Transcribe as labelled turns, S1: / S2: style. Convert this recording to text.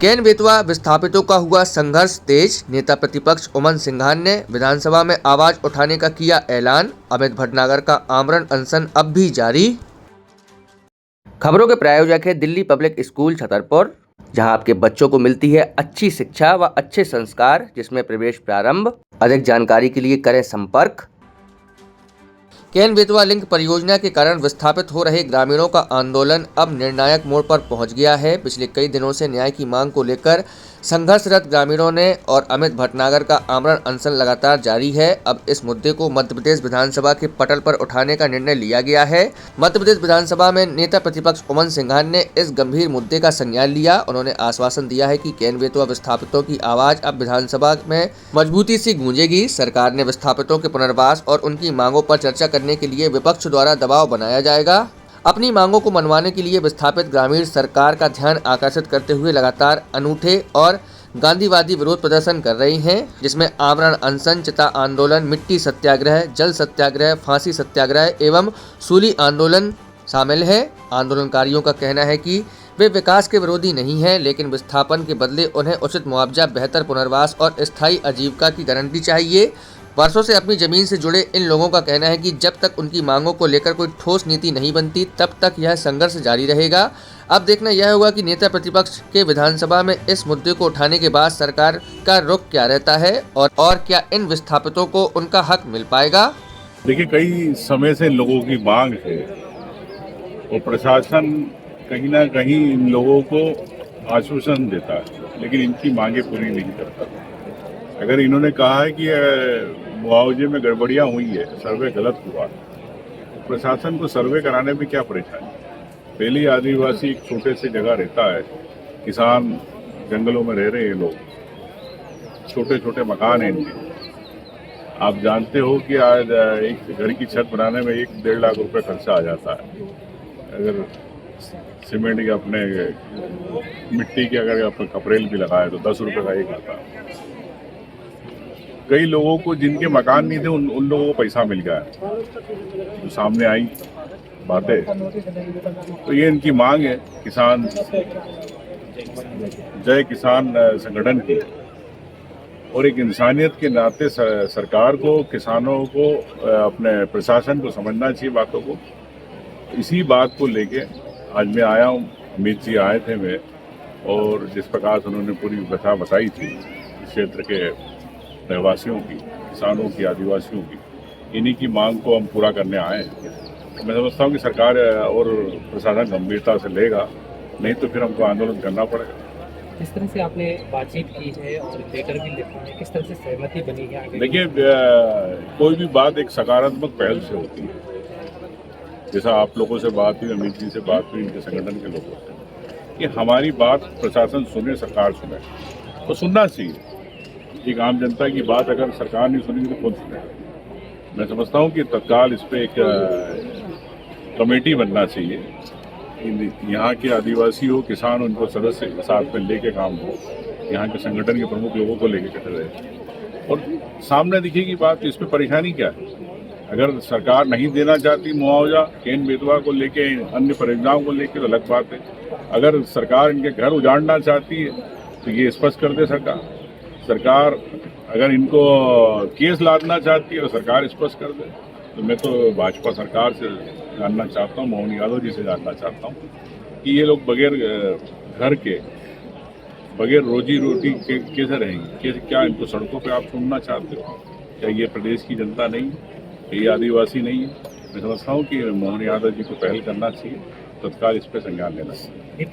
S1: केन बेतवा विस्थापितों का हुआ संघर्ष तेज। नेता प्रतिपक्ष उमन सिंघान ने विधानसभा में आवाज उठाने का किया ऐलान। अमित भटनागर का आमरण अनशन अब भी जारी। खबरों के प्रायोजक है दिल्ली पब्लिक स्कूल छतरपुर, जहां आपके बच्चों को मिलती है अच्छी शिक्षा व अच्छे संस्कार, जिसमें प्रवेश प्रारंभ। अधिक जानकारी के लिए करें संपर्क। केन बेतवा लिंक परियोजना के कारण विस्थापित हो रहे ग्रामीणों का आंदोलन अब निर्णायक मोड़ पर पहुंच गया है। पिछले कई दिनों से न्याय की मांग को लेकर संघर्षरत ग्रामीणों ने और अमित भटनागर का आमरण अनशन लगातार जारी है। अब इस मुद्दे को मध्य प्रदेश विधानसभा के पटल पर उठाने का निर्णय लिया गया है। मध्य प्रदेश विधानसभा में नेता प्रतिपक्ष उमन सिंघान ने इस गंभीर मुद्दे का संज्ञान लिया। उन्होंने आश्वासन दिया है कि केन बेतवा विस्थापितों की आवाज अब विधानसभा में मजबूती से गूंजेगी। सरकार ने विस्थापितों के पुनर्वास और उनकी मांगों पर चर्चा करने के लिए विपक्ष द्वारा दबाव बनाया जाएगा। अपनी मांगों को मनवाने के लिए विस्थापित ग्रामीण सरकार का ध्यान आकर्षित करते हुए लगातार अनूठे और गांधीवादी विरोध प्रदर्शन कर रही हैं, जिसमें आमरण अनशन, चिता आंदोलन, मिट्टी सत्याग्रह, जल सत्याग्रह, फांसी सत्याग्रह एवं सूली आंदोलन शामिल है। आंदोलनकारियों का कहना है कि वे विकास के विरोधी नहीं हैं, लेकिन विस्थापन के बदले उन्हें उचित मुआवजा, बेहतर पुनर्वास और स्थायी आजीविका की गारंटी चाहिए। वर्षों से अपनी जमीन से जुड़े इन लोगों का कहना है कि जब तक उनकी मांगों को लेकर कोई ठोस नीति नहीं बनती, तब तक यह संघर्ष जारी रहेगा। अब देखना यह होगा कि नेता प्रतिपक्ष के विधानसभा में इस मुद्दे को उठाने के बाद सरकार का रुख क्या रहता है और क्या इन विस्थापितों को उनका हक मिल पाएगा।
S2: देखिए, कई समय से लोगों की मांग है और प्रशासन कहीं ना कहीं इन लोगों को आश्वासन देता है, लेकिन इनकी मांगे पूरी नहीं करता। अगर इन्होंने कहा है कि मुआवजे में गड़बड़ियां हुई है, सर्वे गलत हुआ, तो प्रशासन को सर्वे कराने में क्या परेशानी। पहले आदिवासी एक छोटे से जगह रहता है, किसान जंगलों में रह रहे हैं लोग, छोटे छोटे मकान हैं इनके। आप जानते हो कि आज एक घर की छत बनाने में 1-1.5 लाख रुपए खर्चा आ जाता है। अगर सीमेंट के अपने मिट्टी के अगर आप कपरेल भी लगाए तो 10 रुपए का एक आता है। कई लोगों को जिनके मकान नहीं थे उन लोगों को पैसा मिल गया, जो सामने आई बातें। तो ये इनकी मांग है किसान जय किसान संगठन की, और एक इंसानियत के नाते सरकार को, किसानों को, अपने प्रशासन को समझना चाहिए बातों को। इसी बात को लेके आज मैं आया हूँ। अमित जी आए थे मैं, और जिस प्रकार से उन्होंने पूरी व्यथा बताई थी इस क्षेत्र के रहवासियों की, किसानों की, आदिवासियों की, इन्हीं की मांग को हम पूरा करने आए हैं। मैं समझता हूँ कि सरकार और प्रशासन गंभीरता से लेगा, नहीं तो फिर हमको आंदोलन करना पड़ेगा।
S3: किस तरह से आपने बातचीत की है और लेटर भी लिखा है, किस तरह से सहमति बनी है आगे?
S2: देखिए, कोई भी बात एक सकारात्मक पहल से होती है। जैसा आप लोगों से बात हुई, अमित जी से बात हुई, इनके संगठन के लोगों से, कि हमारी बात प्रशासन सुने, सरकार सुने, तो सुनना चाहिए। एक आम जनता की बात अगर सरकार नहीं सुनेगी तो कौन सुनेगा। मैं समझता हूँ कि तत्काल इस पर एक कमेटी बनना चाहिए। यहाँ के आदिवासी हो, किसान, उनको सदस्य साथ में लेके काम हो, यहाँ के संगठन के प्रमुख लोगों को लेके चले रहे, और सामने दिखेगी बात। तो इसमें परेशानी क्या है? अगर सरकार नहीं देना चाहती मुआवजा केन बेतवा को लेके, अन्य परियोजनाओं को लेके, तो अलग बात है। अगर सरकार इनके घर उजाड़ना चाहती है तो ये स्पष्ट कर दे सरकार। अगर इनको केस लादना चाहती है तो सरकार स्पष्ट कर दे। तो मैं तो भाजपा सरकार से जानना चाहता हूँ, मोहन यादव जी से जानना चाहता हूँ कि ये लोग बगैर घर के, बगैर रोजी रोटी के कैसे रहेंगे? क्या इनको सड़कों पे आप सुनना चाहते हो? क्या ये प्रदेश की जनता नहीं, ये आदिवासी नहीं है? मैं समझता हूँ कि मोहन यादव जी को पहल करना चाहिए, तत्काल इस पर संज्ञान लेना चाहिए।